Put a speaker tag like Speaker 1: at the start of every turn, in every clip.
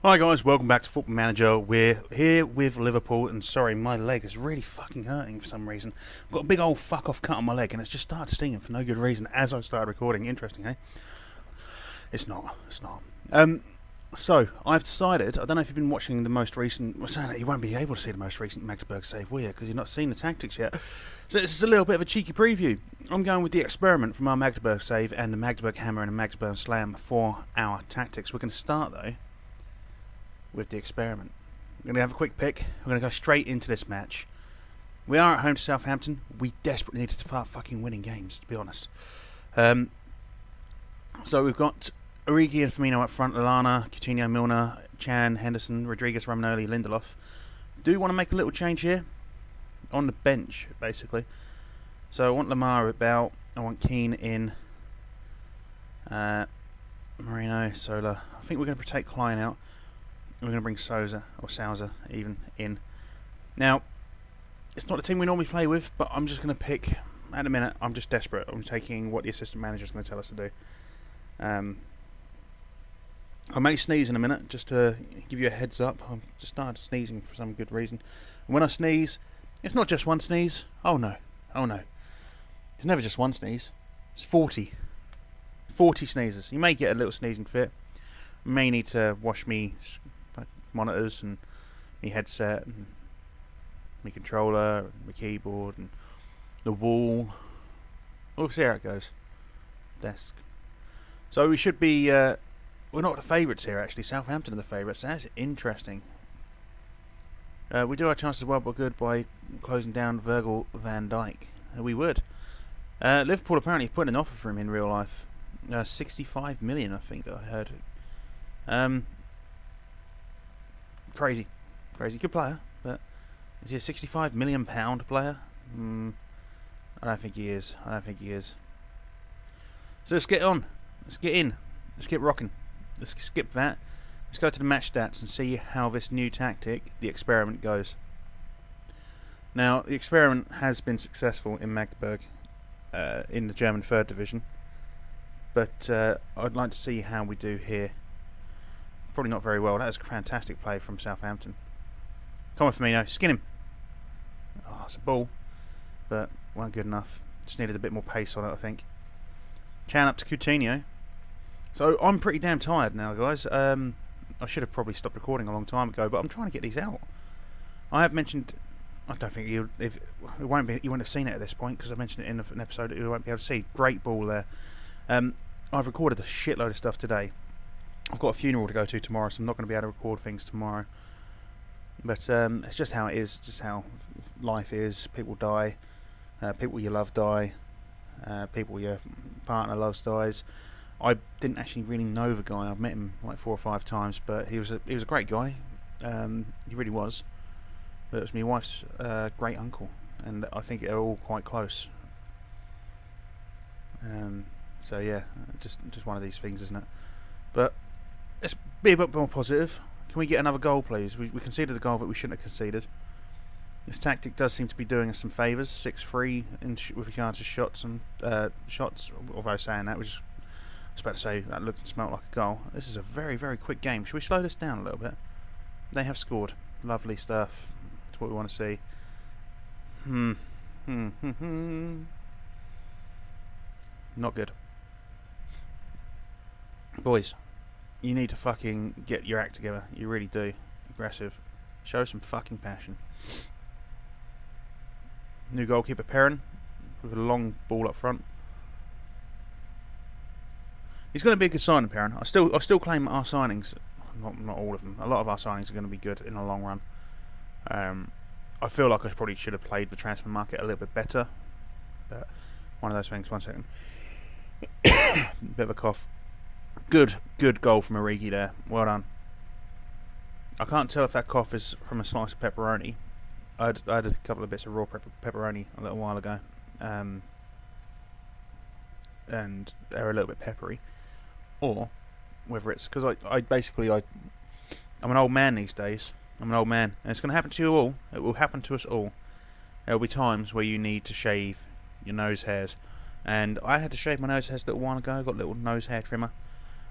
Speaker 1: Hi guys, welcome back to Football Manager. We're here with Liverpool, and sorry, my leg is really fucking hurting for some reason. I've got a big old fuck off cut on my leg, and it's just started stinging for no good reason as I started recording. Interesting, eh? It's not. So I've decided. I don't know if you've been watching the most recent. Well, saying that you won't be able to see the most recent Magdeburg save, will you? Because you've not seen the tactics yet. So this is a little bit of a cheeky preview. I'm going with the experiment from our Magdeburg save and the Magdeburg hammer and the Magdeburg slam for our tactics. We're going to start though with the experiment. We're going to have a quick pick. We're going to go straight into this match. We are at home to Southampton. We desperately need to start fucking winning games, to be honest. So we've got Origi and Firmino up front, Lallana, Coutinho, Milner, Chan, Henderson, Rodriguez, Romagnoli, Lindelof. Do you want to make a little change here? On the bench, basically. So I want Lamar about. I want Keane in. Marino, Sola. I think we're going to take Klein out. We're going to bring Sousa even in. Now, it's not the team we normally play with, but I'm just going to pick. At the minute, I'm just desperate. I'm taking what the assistant manager is going to tell us to do. I may sneeze in a minute, just to give you a heads up. I've just started sneezing for some good reason. And when I sneeze, it's not just one sneeze. Oh no. It's never just one sneeze. It's 40. 40 sneezes. You may get a little sneezing fit. You may need to wash me monitors and my headset and my controller and my keyboard and the wall. We'll see how it goes. Desk. So we should be. We're not the favourites here, actually. Southampton are the favourites. That's interesting. We do our chances well, but good by closing down Virgil van Dijk. We would. Liverpool apparently put an offer for him in real life. 65 million, I think I heard. Crazy. Good player, but is he a 65 million pound player? I don't think he is. So let's get on. Let's get in. Let's get rocking. Let's skip that. Let's go to the match stats and see how this new tactic, the experiment, goes. Now, the experiment has been successful in Magdeburg, in the German 3rd Division. But I'd like to see how we do here. Probably not very well. That was a fantastic play from Southampton. Come on, Firmino. Skin him. Oh, it's a ball. But weren't good enough. Just needed a bit more pace on it, I think. Chan up to Coutinho. So I'm pretty damn tired now, guys. I should have probably stopped recording a long time ago, but I'm trying to get these out. I have mentioned. I don't think you won't have seen it at this point because I mentioned it in an episode that you won't be able to see. Great ball there. I've recorded a shitload of stuff today. I've got a funeral to go to tomorrow, so I'm not going to be able to record things tomorrow. But it's just how it is, just how life is. People die. People you love die. People your partner loves dies. I didn't actually really know the guy. I've met him like 4 or 5 times, but he was a great guy. He really was. But it was my wife's great uncle, and I think they're all quite close. So yeah, just one of these things, isn't it? But let's be a bit more positive. Can we get another goal, please? We conceded a goal that we shouldn't have conceded. This tactic does seem to be doing us some favours. 6-3 with regards to shots and shots. Although saying that, I was about to say that looked and smelt like a goal. This is a very, very quick game. Should we slow this down a little bit? They have scored. Lovely stuff. That's what we want to see. Not good. Boys, you need to fucking get your act together. You really do. Aggressive. Show some fucking passion. New goalkeeper Perrin with a long ball up front. He's going to be a good signing, Perrin. I still claim our signings, not all of them. A lot of our signings are going to be good in the long run. I feel like I probably should have played the transfer market a little bit better. But one of those things. 1 second. Bit of a cough. Good goal from Origi there. Well done. I can't tell if that cough is from a slice of pepperoni. I had a couple of bits of raw pepperoni a little while ago, and they're a little bit peppery, or whether it's because I'm an old man these days. I'm an old man, and it's going to happen to you all. It will happen to us all. There will be times where you need to shave your nose hairs, and I had to shave my nose hairs a little while ago. I got a little nose hair trimmer.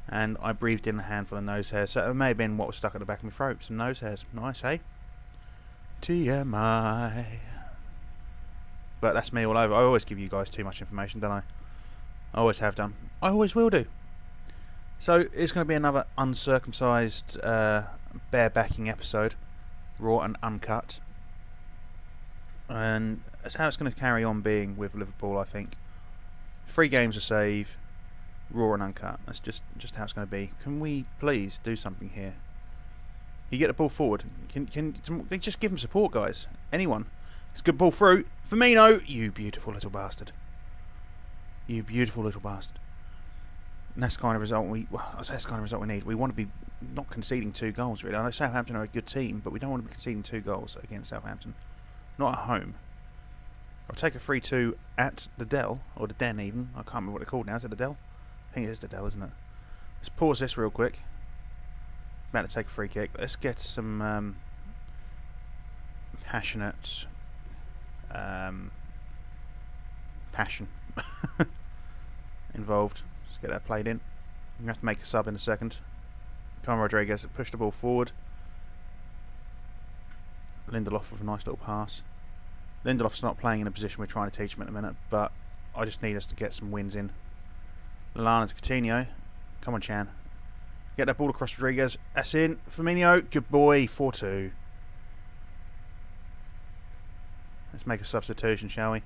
Speaker 1: and I breathed in a handful of nose hairs, so it may have been what was stuck at the back of my throat. Some nose hairs. Nice, eh? TMI. But that's me all over. I always give you guys too much information, don't I? I always have done. I always will do. So it's going to be another uncircumcised, barebacking episode, raw and uncut, and that's how it's going to carry on being with Liverpool. I think 3 games a save, raw and uncut. That's just how it's going to be. Can we please do something here? You get the ball forward. Can they just give them support, guys? Anyone? It's a good ball through. Firmino, you beautiful little bastard. You beautiful little bastard. And that's the kind of result that's the kind of result we need. We want to be not conceding 2 goals, really. I know Southampton are a good team, but we don't want to be conceding 2 goals against Southampton. Not at home. I'll take a 3-2 at the Dell, or the Den even. I can't remember what they're called now. Is it the Dell? I think it is the Dell, isn't it? Let's pause this real quick. About to take a free kick. Let's get some passionate passion involved. Let's get that played in. I'm going to have to make a sub in a second. Conor Rodriguez pushed the ball forward. Lindelof with a nice little pass. Lindelof's not playing in a position we're trying to teach him at the minute, but I just need us to get some wins in. Lallana to Coutinho. Come on, Chan. Get that ball across Rodriguez. That's in. Firmino. Good boy. 4-2. Let's make a substitution, shall we?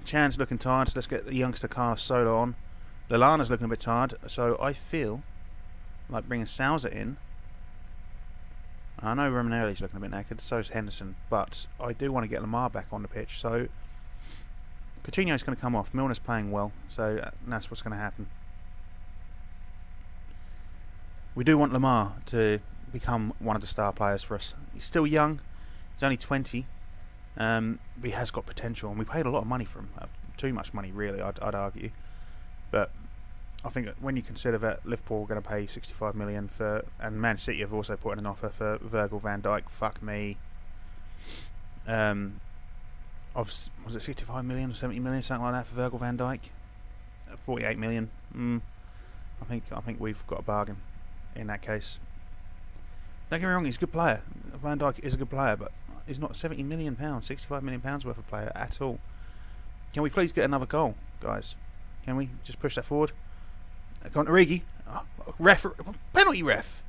Speaker 1: Chan's looking tired, so let's get the youngster Carlos Sola on. Lallana's looking a bit tired, so I feel like bringing Sousa in. I know Romanelli's looking a bit knackered, so is Henderson, but I do want to get Lamar back on the pitch, so Coutinho's going to come off. Milner's playing well, so that's what's going to happen. We do want Lamar to become one of the star players for us. He's still young. He's only 20. But he has got potential, and we paid a lot of money for him. Too much money, really, I'd argue. But I think when you consider that Liverpool are going to pay 65 million for, and Man City have also put in an offer for Virgil van Dijk. Fuck me. Was it 65 million or 70 million, something like that for Virgil van Dijk? 48 million. I think we've got a bargain in that case. Don't get me wrong, he's a good player. Van Dijk is a good player, but he's not £70 million, £65 million worth of player at all. Can we please get another goal, guys? Can we just push that forward? Go on to Origi. Ref, penalty ref.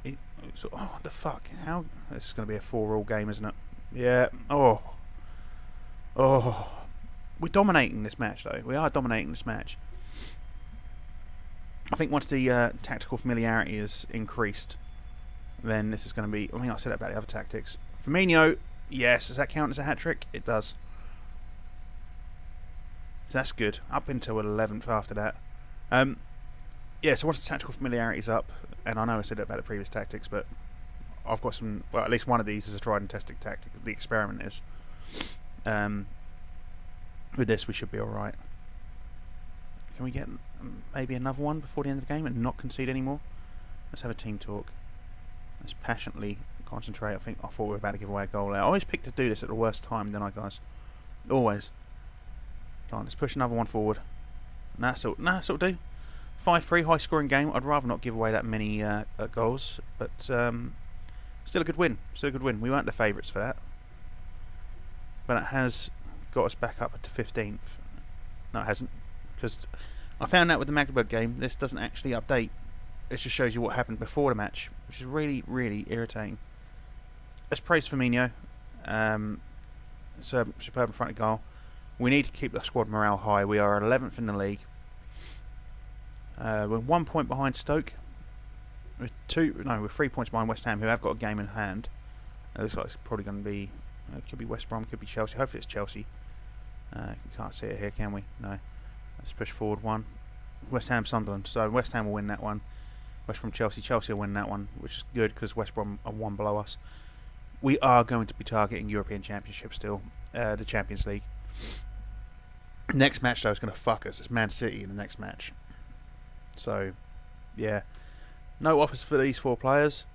Speaker 1: What the fuck? How? This is going to be a 4-all game, isn't it? Yeah. Oh. We're dominating this match, though. We are dominating this match. I think once the tactical familiarity is increased, then this is going to be... I mean, I said that about the other tactics. Firmino, yes. Does that count as a hat-trick? It does. So that's good. Up until 11th after that. Yeah, so once the tactical familiarity is up, and I know I said that about the previous tactics, but I've got some... Well, at least one of these is a tried and tested tactic. The experiment is. With this, we should be alright. Can we get maybe another one before the end of the game and not concede anymore? Let's have a team talk. Let's passionately concentrate. I thought we were about to give away a goal there. I always pick to do this at the worst time, don't I, guys? Always. Come on, let's push another one forward. That'll do. 5-3, high scoring game. I'd rather not give away that many goals, but still a good win. We weren't the favourites for that, but it has got us back up to 15th. No, it hasn't, because I found out with the Magdeburg game, this doesn't actually update. It just shows you what happened before the match, which is really, really irritating. Let's praise Firmino. Superb in front of goal. We need to keep the squad morale high. We are 11th in the league. We're 1 point behind Stoke. We're 3 points behind West Ham, who have got a game in hand. It looks like it's probably going to be... it could be West Brom, could be Chelsea. Hopefully it's Chelsea. We can't see it here, can we? No. Let's push forward one. West Ham, Sunderland. So West Ham will win that one. West Brom, Chelsea. Chelsea will win that one, which is good because West Brom are one below us. We are going to be targeting European Championship still. The Champions League. Next match, though, is going to fuck us. It's Man City in the next match. So, yeah. No offers for these 4 players.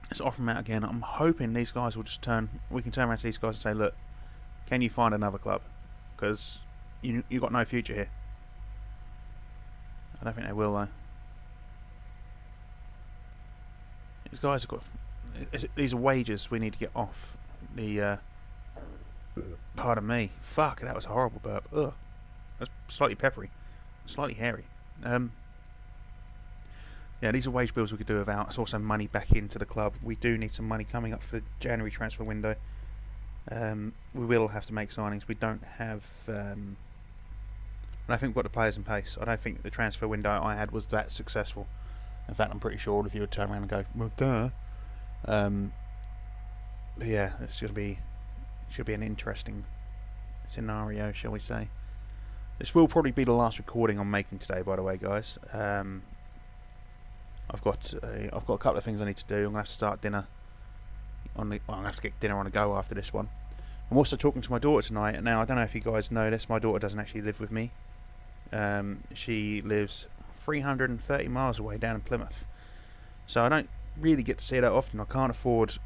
Speaker 1: Let's offer them out again. I'm hoping these guys will just we can turn around to these guys and say, look, can you find another club? Because, you've got no future here. I don't think they will though. These guys have got. These are wages we need to get off the. Pardon me. Fuck, that was a horrible burp. Ugh. That's slightly peppery, slightly hairy. Yeah, these are wage bills we could do without. It's also money back into the club. We do need some money coming up for the January transfer window. We will have to make signings. We don't have. I don't think we've got the players in place. I don't think the transfer window I had was that successful. In fact, I'm pretty sure all of you would turn around and go, "Well, duh." But yeah, it's going to be. Should be an interesting scenario, shall we say. This will probably be the last recording I'm making today, by the way, guys. I've got a couple of things I need to do. I'm going to have to start dinner. I'm going to have to get dinner on the go after this one. I'm also talking to my daughter tonight. Now, I don't know if you guys know this. My daughter doesn't actually live with me. She lives 330 miles away down in Plymouth. So I don't really get to see her that often. I can't afford to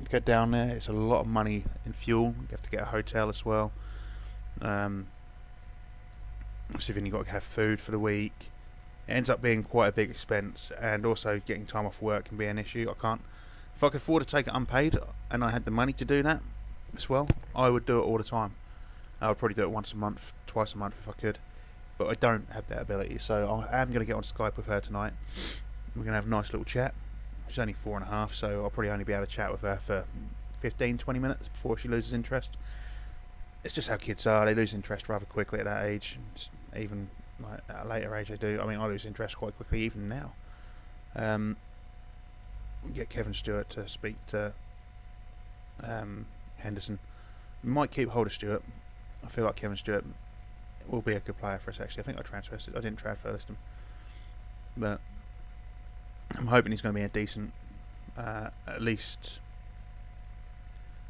Speaker 1: go down there. It's a lot of money in fuel. You have to get a hotel as well. So then you've got to have food for the week. It ends up being quite a big expense, and also getting time off work can be an issue. I can't. If I could afford to take it unpaid and I had the money to do that as well, I would do it all the time. I would probably do it once a month, twice a month if I could, but I don't have that ability. So I am going to get on Skype with her tonight. We're going to have a nice little chat. She's only 4.5, so I'll probably only be able to chat with her for 15-20 minutes before she loses interest. It's just how kids are. They lose interest rather quickly at that age. Even like at a later age they do. I mean, I lose interest quite quickly even now. Get Kevin Stewart to speak to Henderson. We might keep hold of Stewart. I feel like Kevin Stewart will be a good player for us actually. I think I didn't transfer list him. But I'm hoping he's going to be a decent, at least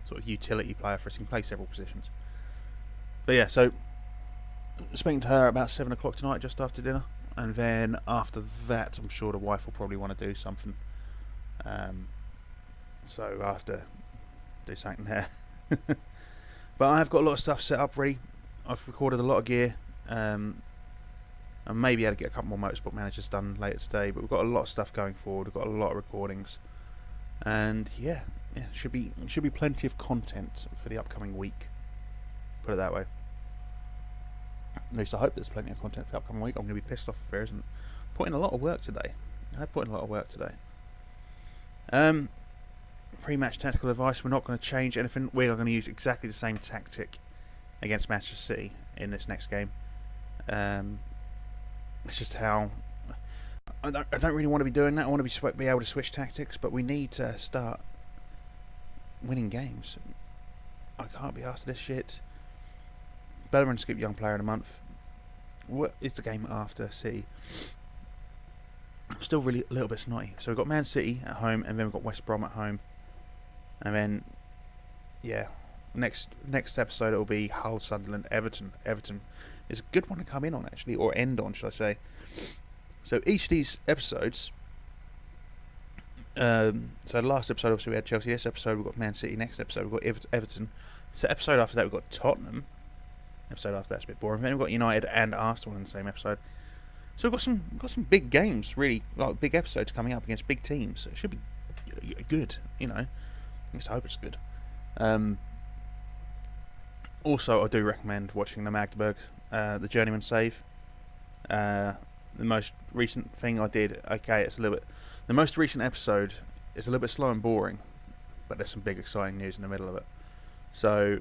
Speaker 1: sort of utility player for us. He can play several positions. But yeah, so speaking to her about 7 o'clock tonight, just after dinner, and then after that, I'm sure the wife will probably want to do something. So I have to do something there. But I have got a lot of stuff set up ready. I've recorded a lot of gear. I may be able to get a couple more motorsport managers done later today, but we've got a lot of stuff going forward. We've got a lot of recordings, and yeah, should be plenty of content for the upcoming week. Put it that way. At least I hope there's plenty of content for the upcoming week. I'm going to be pissed off if there isn't. Put in a lot of work today. Pre-match tactical advice. We're not going to change anything. We are going to use exactly the same tactic against Manchester City in this next game. It's just how I don't really want to be doing that. I want to be able to switch tactics, but we need to start winning games. I can't be asked this shit. Bellerin skip Young Player of the Month. What is the game after City? I'm still really a little bit snotty. So we've got Man City at home, and then we've got West Brom at home, and then yeah, next episode it will be Hull, Sunderland, Everton. Everton is a good one to come in on actually, or end on, should I say? So each of these episodes. So the last episode obviously we had Chelsea. This episode we've got Man City. Next episode we've got Everton. So episode after that we've got Tottenham. Episode after that's a bit boring. Then we've got United and Arsenal in the same episode. So we've got some big games, really, like big episodes coming up against big teams. It should be good, you know. At least I hope it's good. Also, I do recommend watching the Magdeburg, the Journeyman Save. The most recent thing I did, it's a little bit. The most recent episode is a little bit slow and boring, but there's some big exciting news in the middle of it. So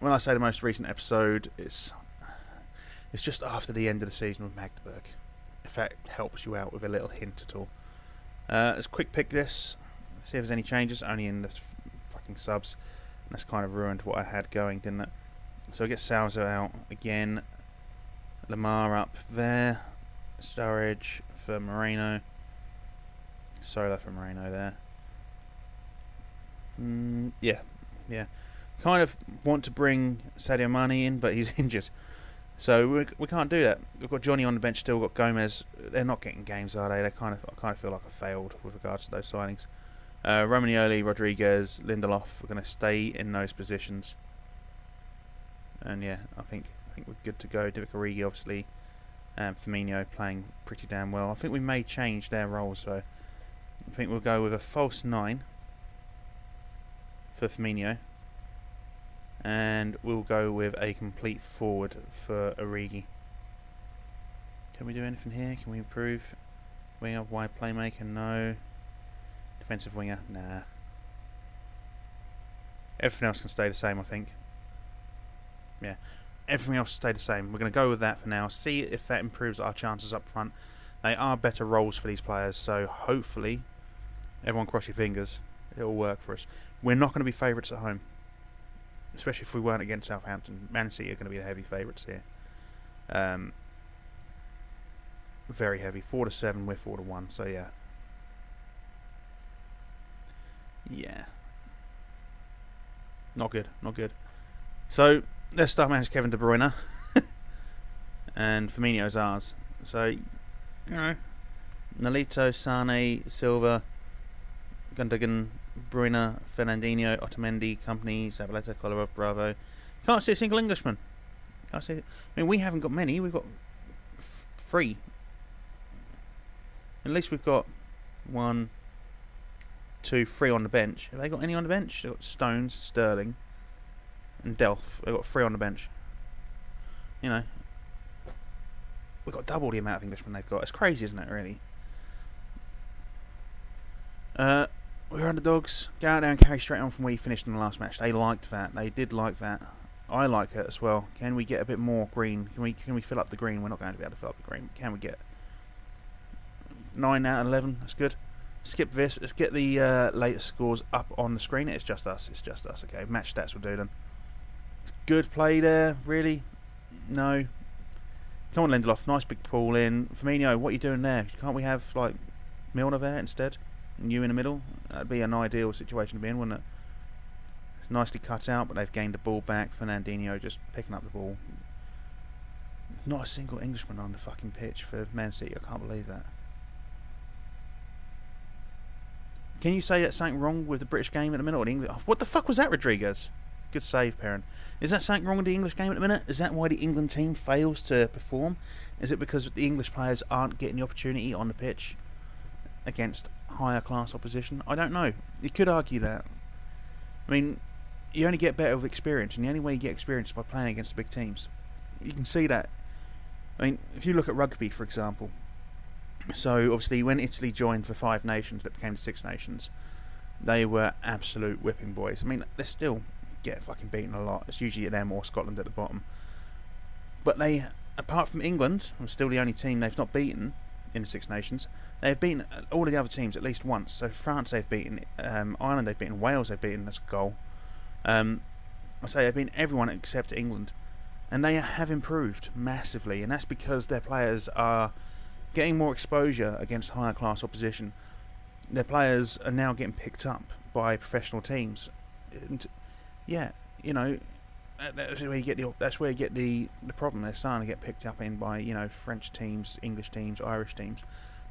Speaker 1: when I say the most recent episode, it's just after the end of the season with Magdeburg. If that helps you out with a little hint at all. Let's quick pick this. See if there's any changes. Only in the fucking subs. And that's kind of ruined what I had going, didn't it? So I get Salzo out again. Lamar up there. Sturridge for Moreno. Sola for Moreno there. Yeah. Kind of want to bring Sadio Mane in, but he's injured. So we can't do that. We've got Johnny on the bench still. We've got Gomez. They're not getting games, are they? I kind of feel like I failed with regards to those signings. Romagnoli, Rodriguez, Lindelof are going to stay in those positions. And yeah, I think I think we're good to go. Divock Origi, obviously, and Firmino playing pretty damn well. I think we may change their roles, though. I think we'll go with a false 9 for Firmino, and we'll go with a complete forward for Origi. Can we do anything here? Can we improve? Winger, wide playmaker? No. Defensive winger? Nah. Everything else can stay the same, I think. Yeah. Everything else will stay the same. We're going to go with that for now. See if that improves our chances up front. They are better roles for these players, so hopefully, everyone cross your fingers, it'll work for us. We're not going to be favourites at home, especially if we weren't against Southampton. Man City are going to be the heavy favourites here. Very heavy. 4-7, we're 4-1, so yeah. Yeah. Not good, not good. So, their star man is Kevin De Bruyne. And Firmino's ours. So, you know, Nolito, Sane, Silva, Gundogan, Bruyne, Fernandinho, Otamendi, Company, Zabaleta, Kolarov, Bravo. Can't see a single Englishman. Can't see. I mean, we haven't got many. We've got 3. At least we've got 1, 2, 3 on the bench. Have they got any on the bench? They've got Stones, Sterling, and Delph. They've got 3 on the bench. You know, we've got double the amount of Englishmen they've got. It's crazy, isn't it, really? We're underdogs. Go out there and carry straight on from where you finished in the last match. They liked that. They did like that. I like it as well. Can we get a bit more green? Can we fill up the green? We're not going to be able to fill up the green. Can we get 9 out of 11? That's good. Skip this. Let's get the latest scores up on the screen. It's just us. It's just us. Okay, match stats will do then. Good play there. Really? No. Come on, Lindelof. Nice big pull in. Firmino, what are you doing there? Can't we have, like, Milner there instead? And you in the middle? That'd be an ideal situation to be in, wouldn't it? It's nicely cut out, but they've gained the ball back. Fernandinho just picking up the ball. There's not a single Englishman on the fucking pitch for Man City. I can't believe that. Can you say that's something wrong with the British game at the minute? Or the English? Oh, what the fuck was that, Rodriguez? Good save, Perrin. Is that something wrong with the English game at the minute? Is that why the England team fails to perform? Is it because the English players aren't getting the opportunity on the pitch against higher class opposition? I don't know. You could argue that. I mean, you only get better with experience, and the only way you get experience is by playing against the big teams. You can see that. I mean, if you look at rugby, for example. So, obviously, when Italy joined the 5 nations that became the 6 nations, they were absolute whipping boys. I mean, they still get fucking beaten a lot. It's usually them or Scotland at the bottom. But they, apart from England, and still the only team they've not beaten in the 6 nations, they've beaten all of the other teams at least once. So, France they've beaten, Ireland they've beaten, Wales they've beaten, that's a goal. I say they've beaten everyone except England. And they have improved massively, and that's because their players are getting more exposure against higher class opposition. Their players are now getting picked up by professional teams. And yeah, you know, that's where you get the problem. They're starting to get picked up in by, you know, French teams, English teams, Irish teams,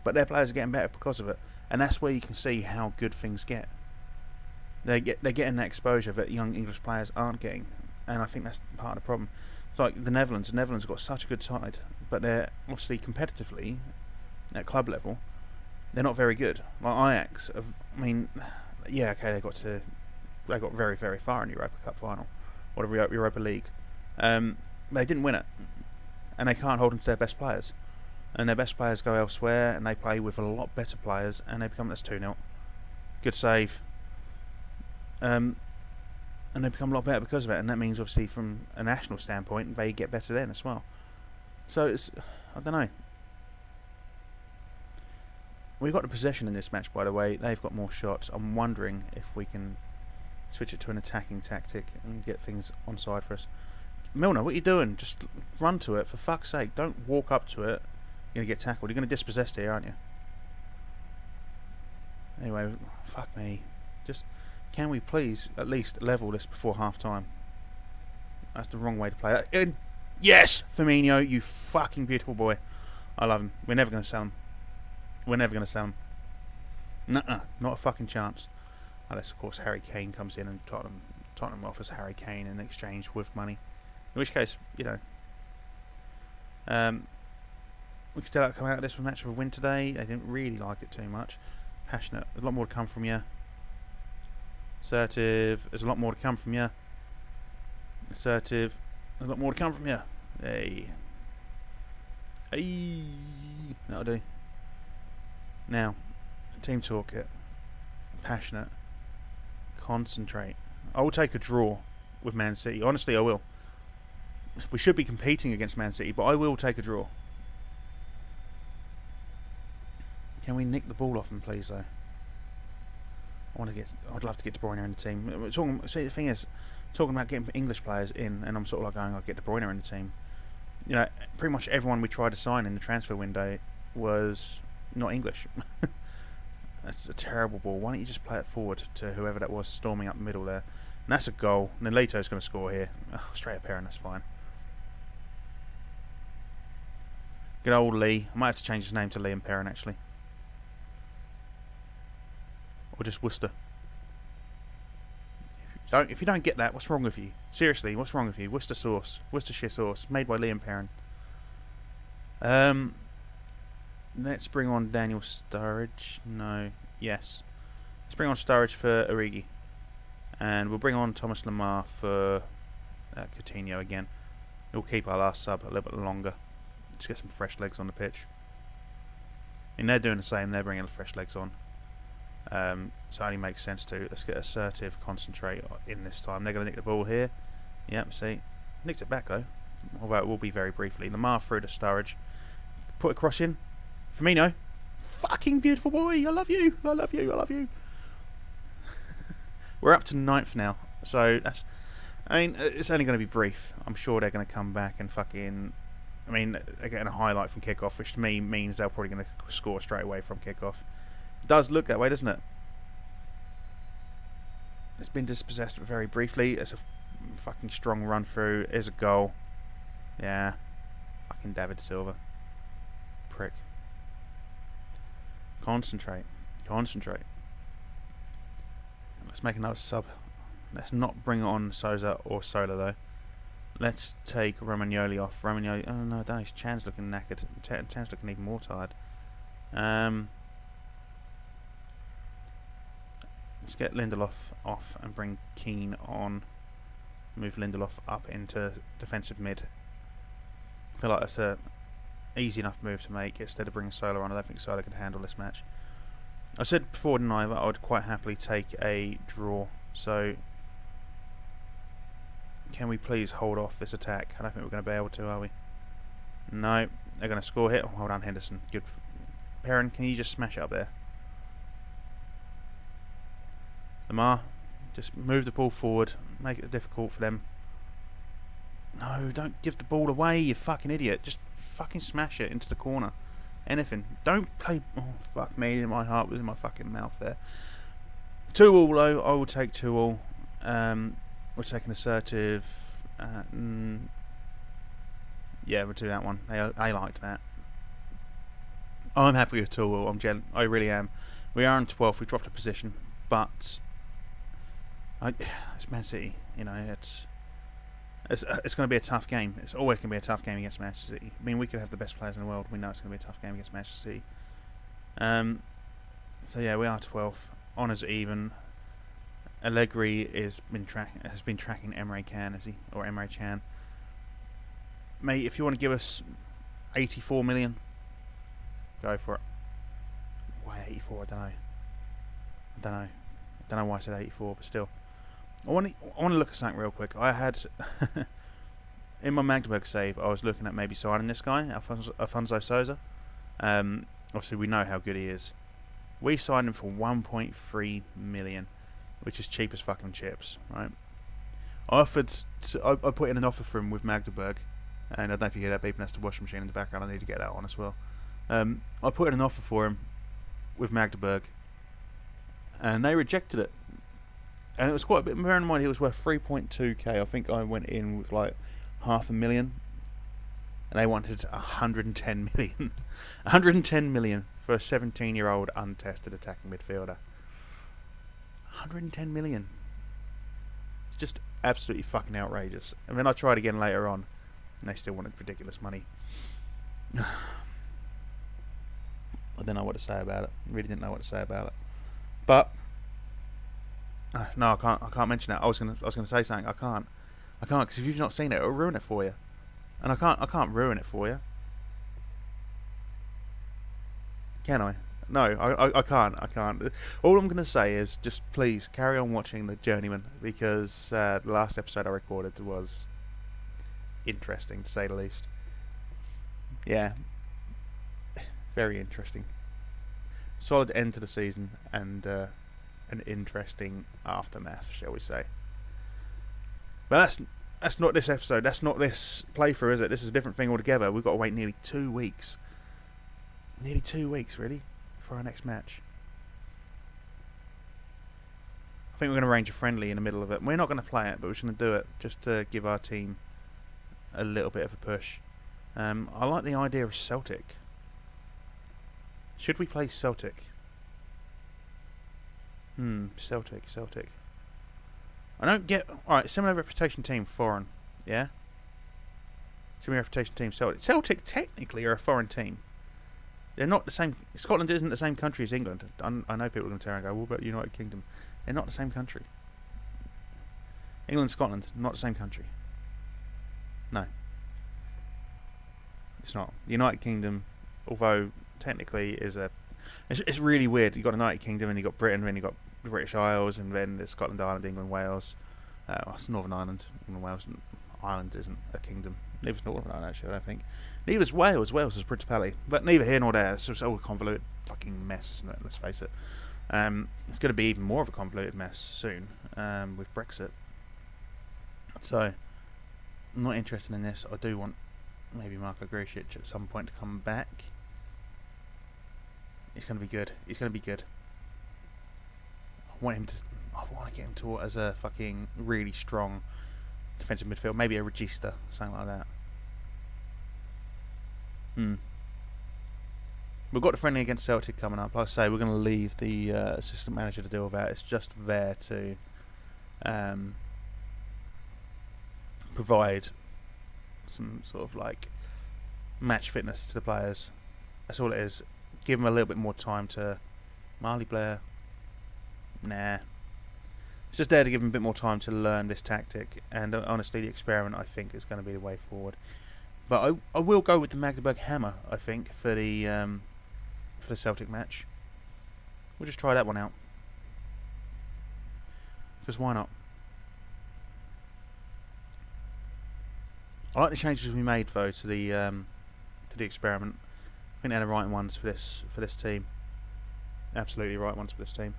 Speaker 1: but their players are getting better because of it, and that's where you can see how good things get. They're getting that exposure that young English players aren't getting, and I think that's part of the problem. It's like the Netherlands. The Netherlands have got such a good side, but they're obviously competitively at club level, they're not very good. Like Ajax, I mean, yeah, okay, they got very, very far in the Europa Cup final or the Europa League. They didn't win it, and they can't hold on to their best players. And their best players go elsewhere, and they play with a lot better players, and they become, that's 2-0. Good save. And they become a lot better because of it, and that means obviously from a national standpoint they get better then as well. So it's, I don't know. We've got the possession in this match, by the way. They've got more shots. I'm wondering if we can switch it to an attacking tactic and get things onside for us. Milner, what are you doing? Just run to it, for fuck's sake. Don't walk up to it. You're going to get tackled. You're going to dispossess here, aren't you? Anyway, fuck me. Just, can we please at least level this before half-time? That's the wrong way to play that. Yes! Firmino, you fucking beautiful boy. I love him. We're never going to sell him. We're never going to sell him. Nuh-uh. Not a fucking chance. Unless, of course, Harry Kane comes in and Tottenham offers Harry Kane in exchange with money. In which case, you know, We can still come out of this match with a win today. I didn't really like it too much. Passionate. There's a lot more to come from you. Assertive. There's a lot more to come from you. Assertive. There's a lot more to come from you. Hey. Hey. That'll do. Now, team toolkit. Passionate. Concentrate. I will take a draw with Man City. Honestly, I will. We should be competing against Man City, but I will take a draw. Can we nick the ball off them, please, though? I'd love to get De Bruyne in the team. See, the thing is, talking about getting English players in, and I'm sort of like going, I'll get De Bruyne in the team. You know, pretty much everyone we tried to sign in the transfer window was not English. That's a terrible ball. Why don't you just play it forward to whoever that was storming up the middle there? And that's a goal. And then Leto's going to score here. Oh, straight up Heron, that's fine. Good old Lee. I might have to change his name to Liam Perrin, actually. Or just Worcester. If you don't get that, what's wrong with you? Seriously, what's wrong with you? Worcester sauce. Worcestershire sauce. Made by Liam Perrin. Let's bring on Daniel Sturridge. No. Yes. Let's bring on Sturridge for Origi. And we'll bring on Thomas Lemar for Coutinho again. We'll keep our last sub a little bit longer. Just get some fresh legs on the pitch. And they're doing the same. They're bringing the fresh legs on. So it only makes sense to. Let's get assertive, concentrate in this time. They're going to nick the ball here. Yep, see. Nicked it back though. Although it will be very briefly. Lemar through to Sturridge. Put a cross in. Firmino. Fucking beautiful boy. I love you. I love you. I love you. We're up to 9th now. So that's. I mean, it's only going to be brief. I'm sure they're going to come back and fucking. I mean, they're getting a highlight from kickoff, which to me means they're probably going to score straight away from kickoff. It does look that way, doesn't it? It's been dispossessed very briefly. It's a fucking strong run through. Here's a goal. Yeah. Fucking David Silva. Prick. Concentrate. Concentrate. Let's make another sub. Let's not bring on Sousa or Sola though. Let's take Romagnoli off. Romagnoli. Oh no, his Chan's looking knackered. Chan's looking even more tired. Let's get Lindelof off and bring Keane on. Move Lindelof up into defensive mid. I feel like that's a easy enough move to make instead of bringing Sola on. I don't think Sola could handle this match. I said before, didn't I, that I would quite happily take a draw. So, can we please hold off this attack? I don't think we're going to be able to, are we? No. They're going to score here. Oh, hold on, Henderson. Good. Perrin, can you just smash it up there? Lemar, just move the ball forward. Make it difficult for them. No, don't give the ball away, you fucking idiot. Just fucking smash it into the corner. Anything. Don't play. Oh, fuck me. My heart was in my fucking mouth there. 2-2 though. I will take 2-2. We're taking assertive. Yeah, we'll do that one. I liked that. I'm happy with 2-2. I really am. We are on 12th. We dropped a position, but it's Man City. You know, it's going to be a tough game. It's always going to be a tough game against Manchester City. I mean, we could have the best players in the world. We know it's going to be a tough game against Manchester City. So yeah, we are 12th. Honours even. Allegri has been tracking Emre Can, has he? Or Emre Can. Mate, if you want to give us 84 million, go for it. Why 84? I don't know why I said 84, but still. I want to look at something real quick. I had in my Magdeburg save, I was looking at maybe signing this guy, Alfonso Sousa. Obviously, we know how good he is. We signed him for 1.3 million, which is cheap as fucking chips, right? I put in an offer for him with Magdeburg, and I don't know if you hear that beeping. That's the washing machine in the background. I need to get that on as well. I put in an offer for him with Magdeburg, and they rejected it. And it was quite a bit. Bear in mind, he was worth 3.2k. I think I went in with like 500,000, and they wanted 110 million. 110 million for a 17-year-old untested attacking midfielder. 110 million. It's just absolutely fucking outrageous. And then I tried again later on, and they still wanted ridiculous money. I didn't know what to say about it. Really didn't know what to say about it. But no, I can't. I can't mention that. I was gonna say something. I can't because if you've not seen it, it'll ruin it for you. And I can't ruin it for you. Can I? No, I can't. I can't. All I'm gonna say is just please carry on watching The Journeyman, because the last episode I recorded was interesting to say the least. Yeah, very interesting. Solid end to the season and an interesting aftermath, shall we say. But that's not this episode. That's not this playthrough, is it? This is a different thing altogether. We've got to wait nearly 2 weeks. Nearly 2 weeks, really, for our next match. I think we're going to arrange a friendly in the middle of it. We're not going to play it, but we're just going to do it just to give our team a little bit of a push. I like the idea of Celtic. Should we play Celtic? Celtic. I don't get... Alright, similar reputation team, foreign. Yeah? Similar reputation team, Celtic. Celtic technically are a foreign team. They're not the same... Scotland isn't the same country as England. I know people are going to turn and go, what about United Kingdom? They're not the same country. England and Scotland, not the same country. No. It's not. The United Kingdom, although technically is a... It's really weird. You've got the United Kingdom, and you've got Britain, and you've got the British Isles, and then there's Scotland, Ireland, England, Wales. It's Northern Ireland, England, Wales. Ireland isn't a kingdom. Neither's Northern Ireland, actually, I don't think. Neither's Wales. Wales is a principality. But neither here nor there. It's just all a convoluted fucking mess, isn't it? Let's face it. It's going to be even more of a convoluted mess soon with Brexit. So, I'm not interested in this. I do want maybe Marko Grujic at some point to come back. He's going to be good. He's going to be good. I want to get him to as a fucking really strong defensive midfield. Maybe a regista, something like that. We've got the friendly against Celtic coming up. Like I say, we're going to leave the assistant manager to deal with that. It's just there to provide some sort of like match fitness to the players. That's all it is. Give them a little bit more time to... Marley Blair. Nah. It's just there to give them a bit more time to learn this tactic. And honestly, the experiment, I think, is going to be the way forward. But I will go with the Magdeburg Hammer, I think, for the Celtic match. We'll just try that one out. Because why not? I like the changes we made, though, to the experiment. I think they're the right ones for this team. Absolutely right ones for this team.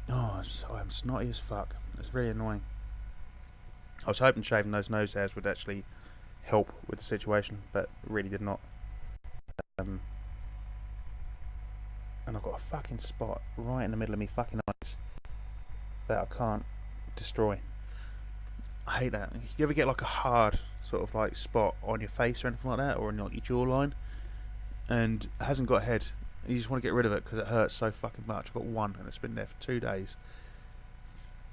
Speaker 1: Oh, I'm snotty as fuck. It's really annoying. I was hoping shaving those nose hairs would actually help with the situation, but it really did not. And I've got a fucking spot right in the middle of me fucking eyes that I can't destroy. I hate that. You ever get like a hard sort of like spot on your face or anything like that, or on like your jawline, and it hasn't got a head? You just want to get rid of it because it hurts so fucking much. I've got one and it's been there for 2 days.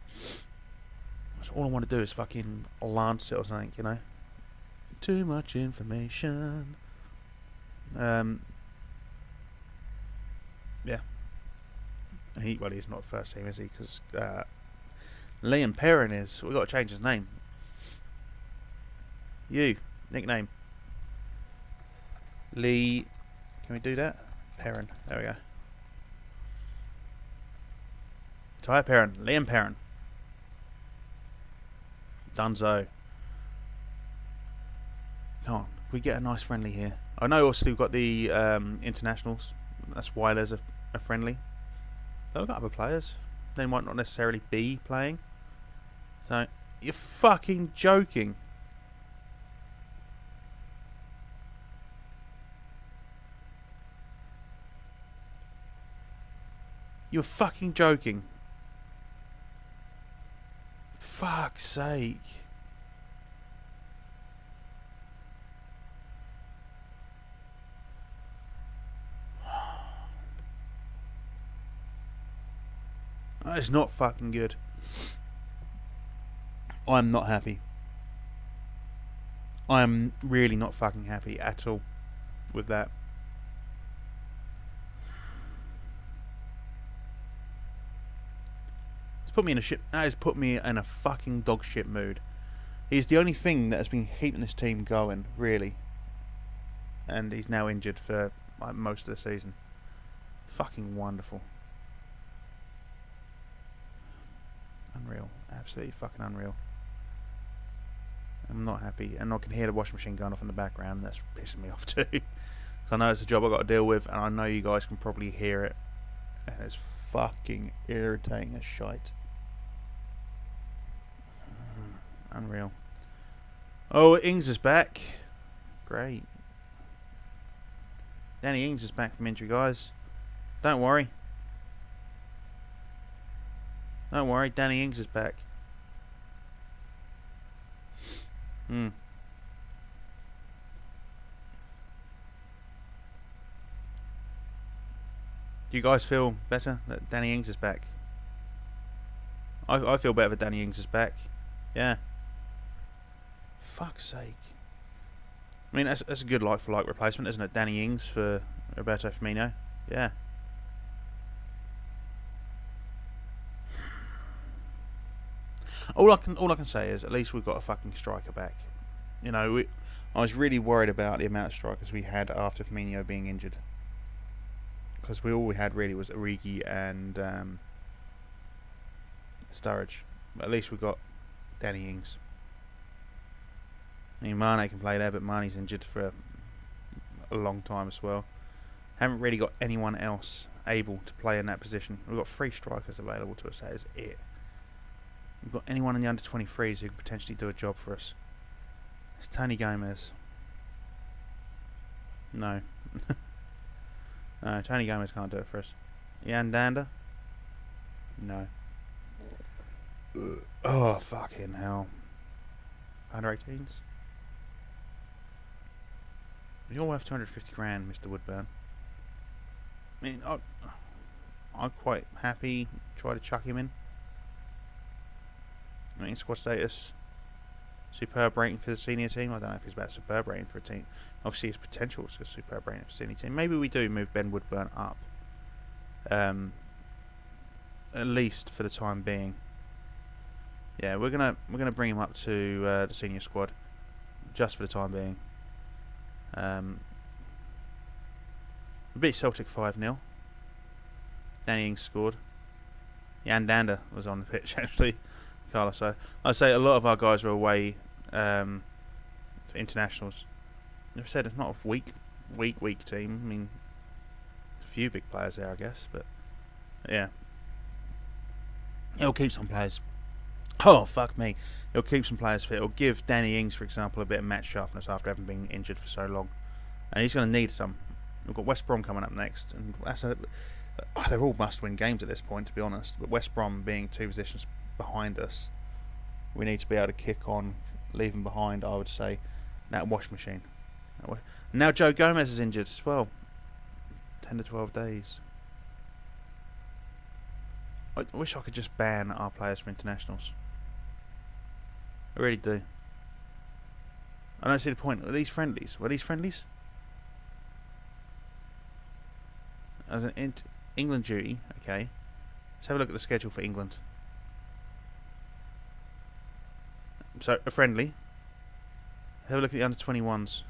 Speaker 1: So all I want to do is fucking lance it or something, you know? Too much information. Yeah. He's not first team, is he? Because Liam Perrin is. We've got to change his name. Nickname. Lee. Can we do that? Perrin. There we go. Ty Perrin. Liam Perrin. Dunzo. Come on. We get a nice friendly here. I know also we've got the internationals. That's why there's a friendly. But we've got other players. They might not necessarily be playing. So, you're fucking joking. You're fucking joking. Fuck's sake. That is not fucking good. I'm not happy. I'm really not fucking happy at all with that. That has put me in a fucking dog shit mood. He's the only thing that has been keeping this team going, really. And he's now injured for like most of the season. Fucking wonderful. Unreal. Absolutely fucking unreal. I'm not happy. And I can hear the washing machine going off in the background, and that's pissing me off too. So I know it's a job I've got to deal with, and I know you guys can probably hear it. And it's fucking irritating as shite. Unreal. Oh, Ings is back. Great. Danny Ings is back from injury, guys. Don't worry. Don't worry, Danny Ings is back. Do you guys feel better that Danny Ings is back? I feel better that Danny Ings is back. Yeah. Fuck's sake. I mean, that's a good like-for-like replacement, isn't it? Danny Ings for Roberto Firmino. Yeah. All I can say is at least we've got a fucking striker back. You know, I was really worried about the amount of strikers we had after Firmino being injured, because all we had really was Origi and Sturridge. But at least we got Danny Ings. I mean, Mane can play there, but Mane's injured for a long time as well. Haven't really got anyone else able to play in that position. We've got 3 strikers available to us. That is it. We've got anyone in the under 23s who could potentially do a job for us. It's Tony Gomez. No. No, Tony Gomez can't do it for us. Ian Dander? No. Oh, fucking hell. Under 18s? You're worth 250 grand, Mr. Woodburn. I mean, I'm quite happy. Try to chuck him in. I mean, squad status, superb rating for the senior team. I don't know if he's about superb rating for a team. Obviously, his potential is a superb rating for the senior team. Maybe we do move Ben Woodburn up, at least for the time being. Yeah, we're gonna bring him up to the senior squad, just for the time being. We beat Celtic 5-0. Danny Ings scored. Jan Dander was on the pitch actually. Carlos, I'd say a lot of our guys were away to internationals. I've said it's not a weak team. I mean, a few big players there, I guess, but yeah, it'll keep some players. Oh fuck me! It'll keep some players fit. It'll give Danny Ings, for example, a bit of match sharpness after having been injured for so long, and he's going to need some. We've got West Brom coming up next, and they're all must-win games at this point, to be honest. But West Brom being 2 positions behind us, we need to be able to kick on, leaving behind, I would say, that wash machine. Now Joe Gomez is injured as well. 10 to 12 days. I wish I could just ban our players from internationals. I really do. I don't see the point. Are these friendlies? Were these friendlies? As an England duty, okay. Let's have a look at the schedule for England. So, a friendly. Have a look at the under-21s.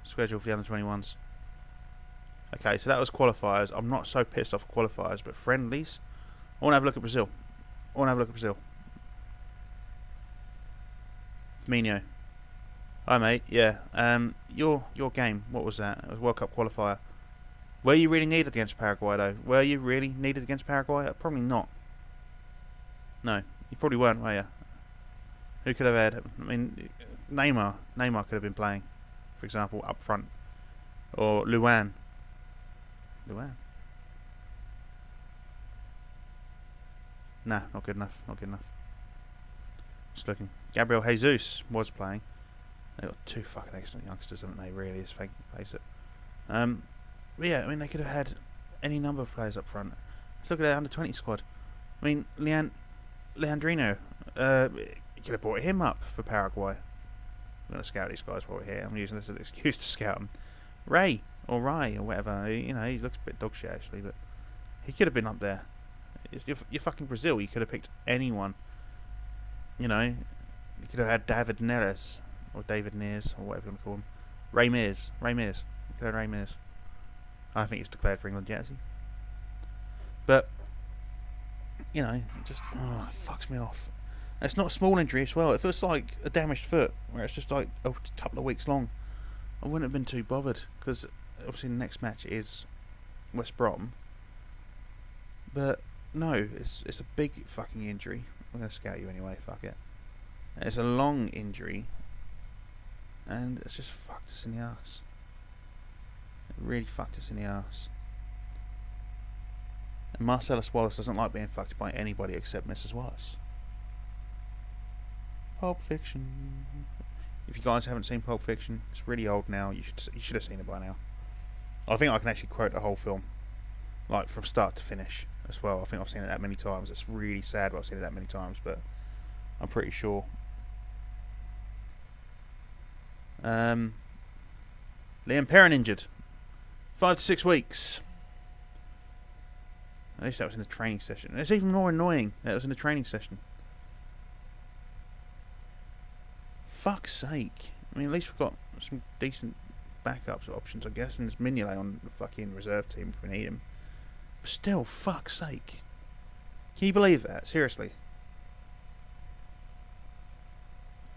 Speaker 1: Schedule for the under-21s. Okay, so that was qualifiers. I'm not so pissed off at qualifiers, but friendlies. I want to have a look at Brazil. Firmino. Hi, mate. Yeah. Your game. What was that? It was World Cup qualifier. Were you really needed against Paraguay, though? Were you really needed against Paraguay? Probably not. No, you probably weren't, were you? Who could have had? I mean, Neymar. Neymar could have been playing, for example, up front. Or Luan. Nah, not good enough. Just looking. Gabriel Jesus was playing. They've got 2 fucking excellent youngsters, haven't they? Really, let's face it. But yeah, I mean, they could have had any number of players up front. Let's look at their under-20 squad. I mean, Leandrino, you could have brought him up for Paraguay. I'm going to scout these guys while we're here. I'm using this as an excuse to scout them. Ray or whatever. You know, he looks a bit dog shit actually, but he could have been up there. You're fucking Brazil. You could have picked anyone. You know, you could have had David Neres or David Neres or whatever you want to call him. Ray Mears. You could have Ray Mears. I think he's declared for England yet, is he? But you know, it fucks me off. It's not a small injury as well. If it's like a damaged foot, where it's just like a couple of weeks long, I wouldn't have been too bothered, because obviously the next match is West Brom. But no, it's a big fucking injury. I'm going to scout you anyway, fuck it. It's a long injury, and it's just fucked us in the arse. It really fucked us in the arse. And Marcellus Wallace doesn't like being fucked by anybody except Mrs. Wallace. Pulp Fiction. If you guys haven't seen Pulp Fiction, it's really old now. You should have seen it by now. I think I can actually quote the whole film, like from start to finish as well. I think I've seen it that many times. It's really sad, but I've seen it that many times. But I'm pretty sure. Liam Perrin injured. 5 to 6 weeks. At least that was in the training session. It's even more annoying that it was in the training session. Fuck's sake. I mean, at least we've got some decent backups options, I guess, and there's Mignolet on the fucking reserve team if we need him. But still, fuck's sake. Can you believe that? Seriously.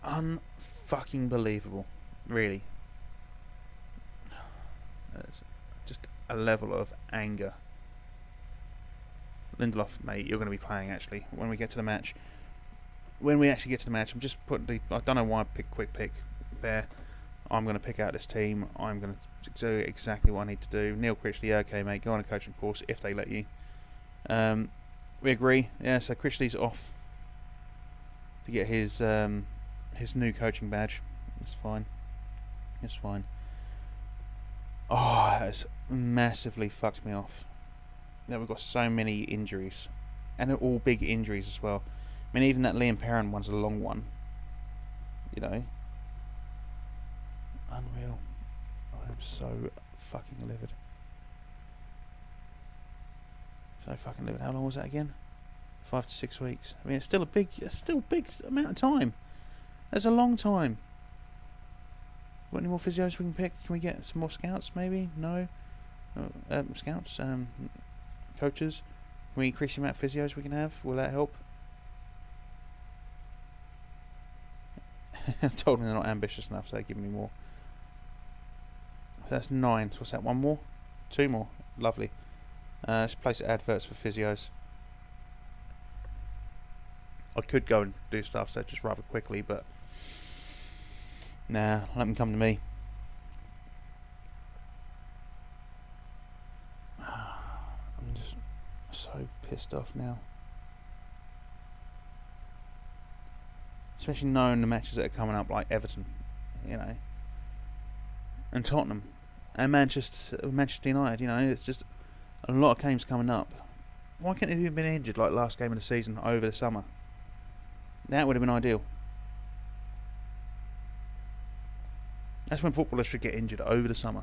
Speaker 1: Unfucking believable. Really. That's just a level of anger. Lindelof, mate, you're going to be playing actually when we get to the match. When we actually get to the match, I'm just putting the. I don't know why I picked quick pick there. I'm going to pick out this team. I'm going to do exactly what I need to do. Neil Critchley, okay, mate, go on a coaching course if they let you. We agree. Yeah, so Critchley's off to get his new coaching badge. It's fine. It's fine. Oh, that has massively fucked me off. That we've got so many injuries, and they're all big injuries as well. I mean, even that Liam Perrin one's a long one. You know, unreal. I am so fucking livid. So fucking livid. How long was that again? 5 to 6 weeks. I mean, it's still a big amount of time. That's a long time. Got any more physios we can pick? Can we get some more scouts? Maybe no. Scouts. Coaches. Can we increase the amount of physios we can have? Will that help? I told me they're not ambitious enough, so they give me more. So that's 9. So what's that? 1 more? 2 more. Lovely. Let's place adverts for physios. I could go and do stuff, so just rather quickly, but nah, let them come to me. I'm just so pissed off now. Especially knowing the matches that are coming up, like Everton, you know, and Tottenham, and Manchester United. You know, it's just a lot of games coming up. Why can't they have been injured like last game of the season over the summer? That would have been ideal. That's when footballers should get injured, over the summer.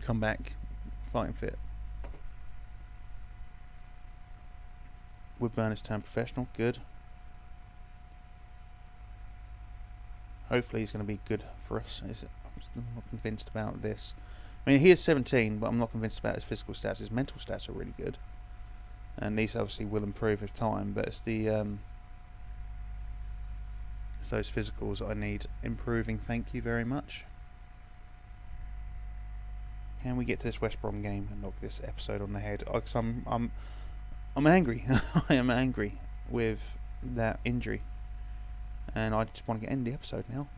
Speaker 1: Come back, fighting fit. Woodburn is turned professional. Good. Hopefully he's going to be good for us. I'm not convinced about this. I mean, he is 17, but I'm not convinced about his physical stats. His mental stats are really good. And these obviously will improve with time, but it's the it's those physicals I need improving. Thank you very much. Can we get to this West Brom game and knock this episode on the head? Because I'm angry. I am angry with that injury. And I just want to end the episode now.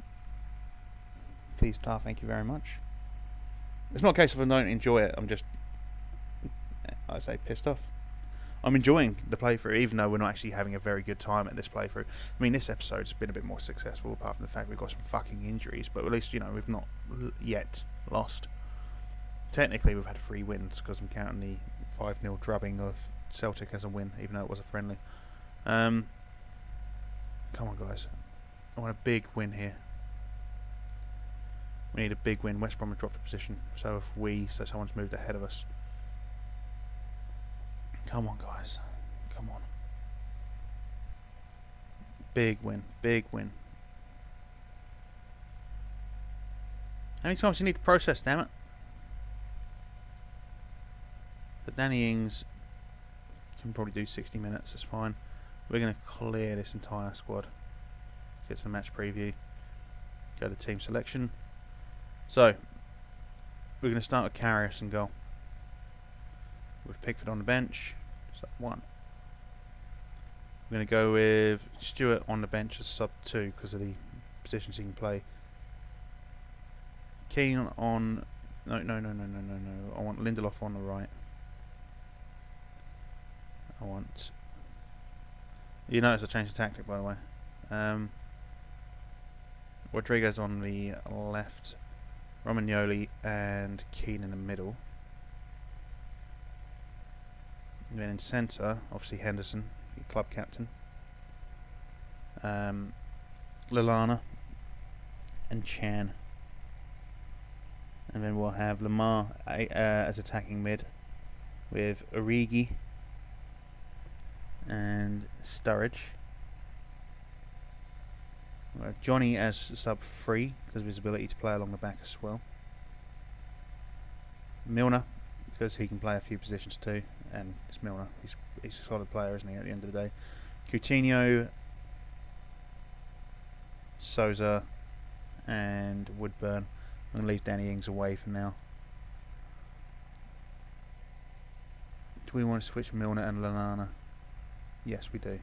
Speaker 1: Please, Tar, thank you very much. It's not a case of I don't enjoy it. I'm just, I say, pissed off. I'm enjoying the playthrough, even though we're not actually having a very good time at this playthrough. I mean, this episode's been a bit more successful, apart from the fact we've got some fucking injuries. But at least, you know, we've not yet lost. Technically, we've had 3 wins, because I'm counting the 5-0 drubbing of Celtic as a win, even though it was a friendly. Come on, guys. I want a big win here. We need a big win. West Brom have dropped a position, so someone's moved ahead of us. Come on, guys. Come on. Big win. Big win. How many times do you need to process, damn it? But Danny Ings can probably do 60 minutes, that's fine. We're going to clear this entire squad. Get to the match preview. Go to team selection. So, we're going to start with Karius in goal. With Pickford on the bench. Sub 1. We're going to go with Stewart on the bench as sub 2 because of the positions he can play. Keane on... No. I want Lindelof on the right. I want... You notice I changed the tactic, by the way. Rodriguez on the left. Romagnoli and Keane in the middle. And then in centre, obviously Henderson, club captain. Lallana and Chan. And then we'll have Lamar as attacking mid with Origi and Sturridge. We'll have Johnny as sub 3 because of his ability to play along the back as well. Milner because he can play a few positions too, and it's Milner. He's a solid player, isn't he? At the end of the day, Coutinho, Souza, and Woodburn. I'm going to leave Danny Ings away for now. Do we want to switch Milner and Lallana? Yes, we do.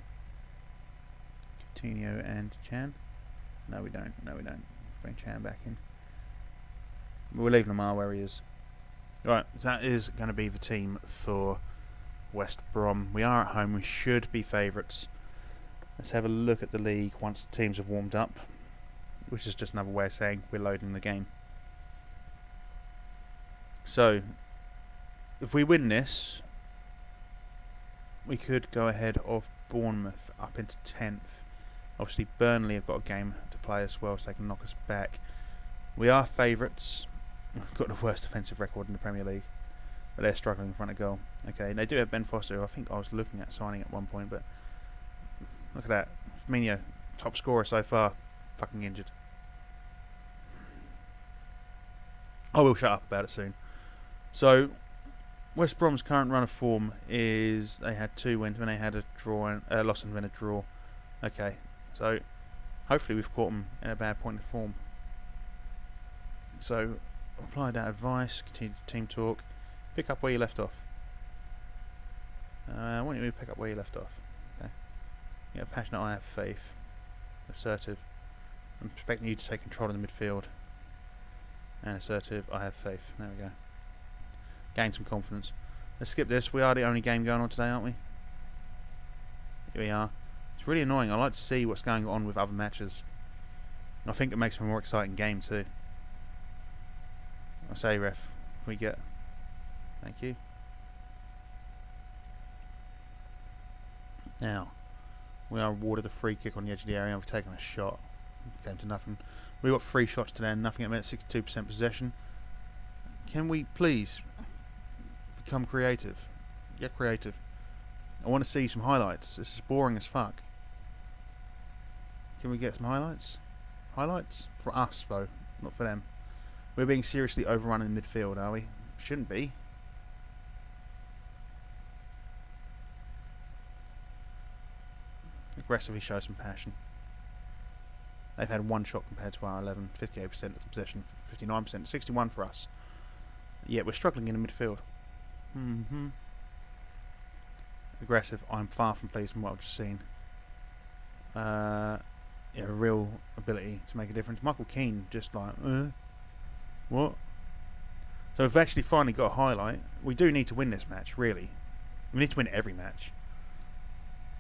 Speaker 1: Coutinho and Chan? No, we don't. No, we don't. Bring Chan back in. We'll leave Lamar where he is. Right, so that is going to be the team for West Brom. We are at home. We should be favourites. Let's have a look at the league once the teams have warmed up, which is just another way of saying we're loading the game. So, if we win this, we could go ahead of Bournemouth up into 10th. Obviously, Burnley have got a game to play as well, so they can knock us back. We are favourites. We've got the worst defensive record in the Premier League, but they're struggling in front of goal. Okay, they do have Ben Foster, who I think I was looking at signing at one point, but look at that. Firmino, top scorer so far, fucking injured. I will shut up about it soon. So, West Brom's current run of form is they had 2 wins when they had a draw, loss and then a draw. Okay, so hopefully we've caught them in a bad point of form. So, apply that advice, continue the team talk, pick up where you left off. I want you to pick up where you left off. Okay. Yeah, passionate, I have faith. Assertive, I'm expecting you to take control of the midfield. And assertive, I have faith. There we go. Gain some confidence. Let's skip this. We are the only game going on today, aren't we? Here we are. It's really annoying. I like to see what's going on with other matches. I think it makes for a more exciting game too. I say, ref, can we get... Thank you. Now, we are awarded a free kick on the edge of the area. We've taken a shot. Came to nothing. We got 3 shots today and nothing at minute, 62% possession. Can we please become creative? Get creative. I want to see some highlights. This is boring as fuck. Can we get some highlights? Highlights? For us, though. Not for them. We're being seriously overrun in midfield, are we? Shouldn't be. Aggressively show some passion. They've had 1 shot compared to our 11. 58% of the possession. 59%. 61 for us. Yeah, we're struggling in the midfield. Aggressive. I'm far from pleased with what I've just seen. Yeah, a real ability to make a difference. Michael Keane just like, what? So we've actually finally got a highlight. We do need to win this match, really. We need to win every match.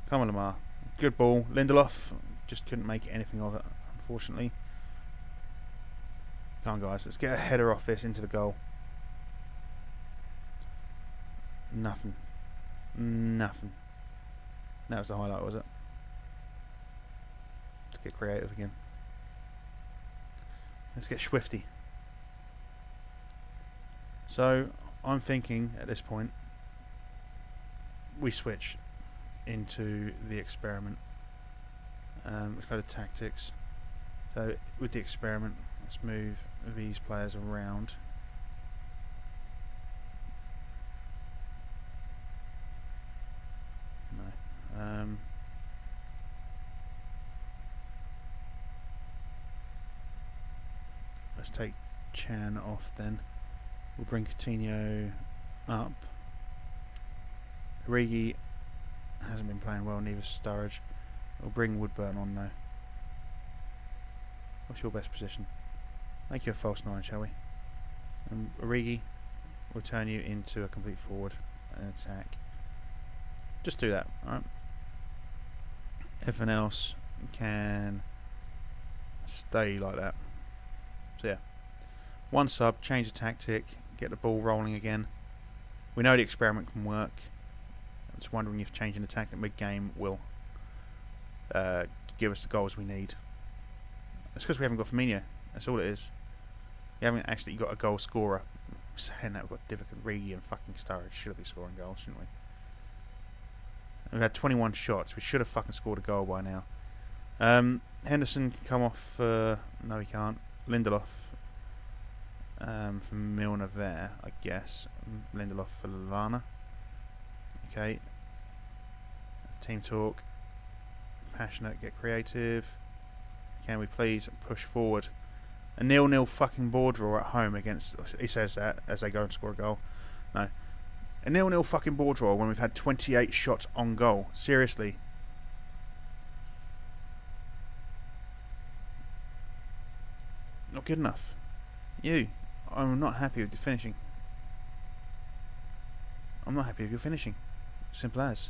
Speaker 1: Come on, Lamar. Good ball. Lindelof just couldn't make anything of it, unfortunately. Come on, guys. Let's get a header off this into the goal. Nothing. Nothing. That was the highlight, was it? Let's get creative again. Let's get swifty. So I'm thinking at this point we switch into the experiment. Let's go to tactics. So with the experiment, let's move these players around. No. Let's take Chan off then. We'll bring Coutinho up. Origi hasn't been playing well, neither Sturridge. We'll bring Woodburn on though. What's your best position? Make you a false 9, shall we? And Origi will turn you into a complete forward and attack. Just do that, alright? Everything else can stay like that. So yeah. One sub, change the tactic, get the ball rolling again. We know the experiment can work. I'm just wondering if changing the tactic mid-game will give us the goals we need. It's because we haven't got Firmino. That's all it is. We haven't actually got a goal scorer. Saying that, we've got Divock and Rigi and fucking Sturridge. Should be scoring goals, shouldn't we? We've had 21 shots. We should have fucking scored a goal by now. Henderson can come off. No, he can't. Lindelof from Milner there, I guess. Lindelof for Lallana. Okay. Team talk. Passionate, get creative. Can we please push forward? A 0-0 fucking ball draw at home against... He says that as they go and score a goal. No. A 0-0 fucking ball draw when we've had 28 shots on goal. Seriously. Not good enough. You. I'm not happy with the finishing. I'm not happy with your finishing. Simple as.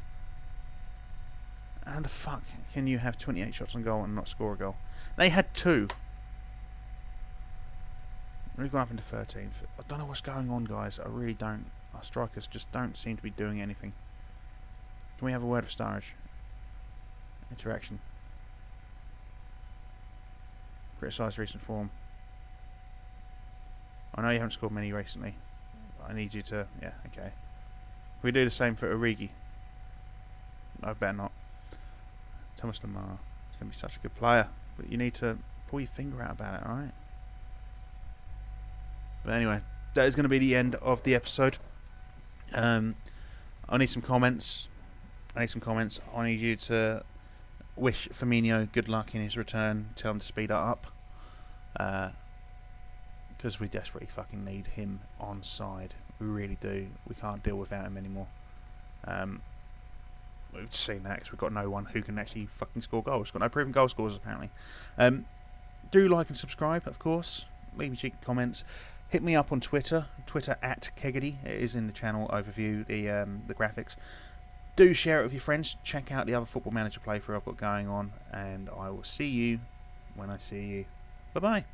Speaker 1: How the fuck can you have 28 shots on goal and not score a goal? They had 2. We've gone up into 13th. I don't know what's going on, guys. I really don't. Our strikers just don't seem to be doing anything. Can we have a word of Sturridge? Interaction. Criticise recent form. I know you haven't scored many recently. I need you to... Yeah, okay. We do the same for Origi. I better not. Thomas Lemar. He's going to be such a good player. But you need to pull your finger out about it, alright? But anyway, that is going to be the end of the episode. I need some comments. I need you to wish Firmino good luck in his return. Tell him to speed it up. Because we desperately fucking need him on side. We really do. We can't deal without him anymore. We've seen that because we've got no one who can actually fucking score goals. Got no proven goal scorers apparently. Do like and subscribe, of course. Leave me cheeky comments. Hit me up on Twitter at Keggedy. It is in the channel overview, the graphics. Do share it with your friends. Check out the other Football Manager playthrough I've got going on, and I will see you when I see you. Bye bye.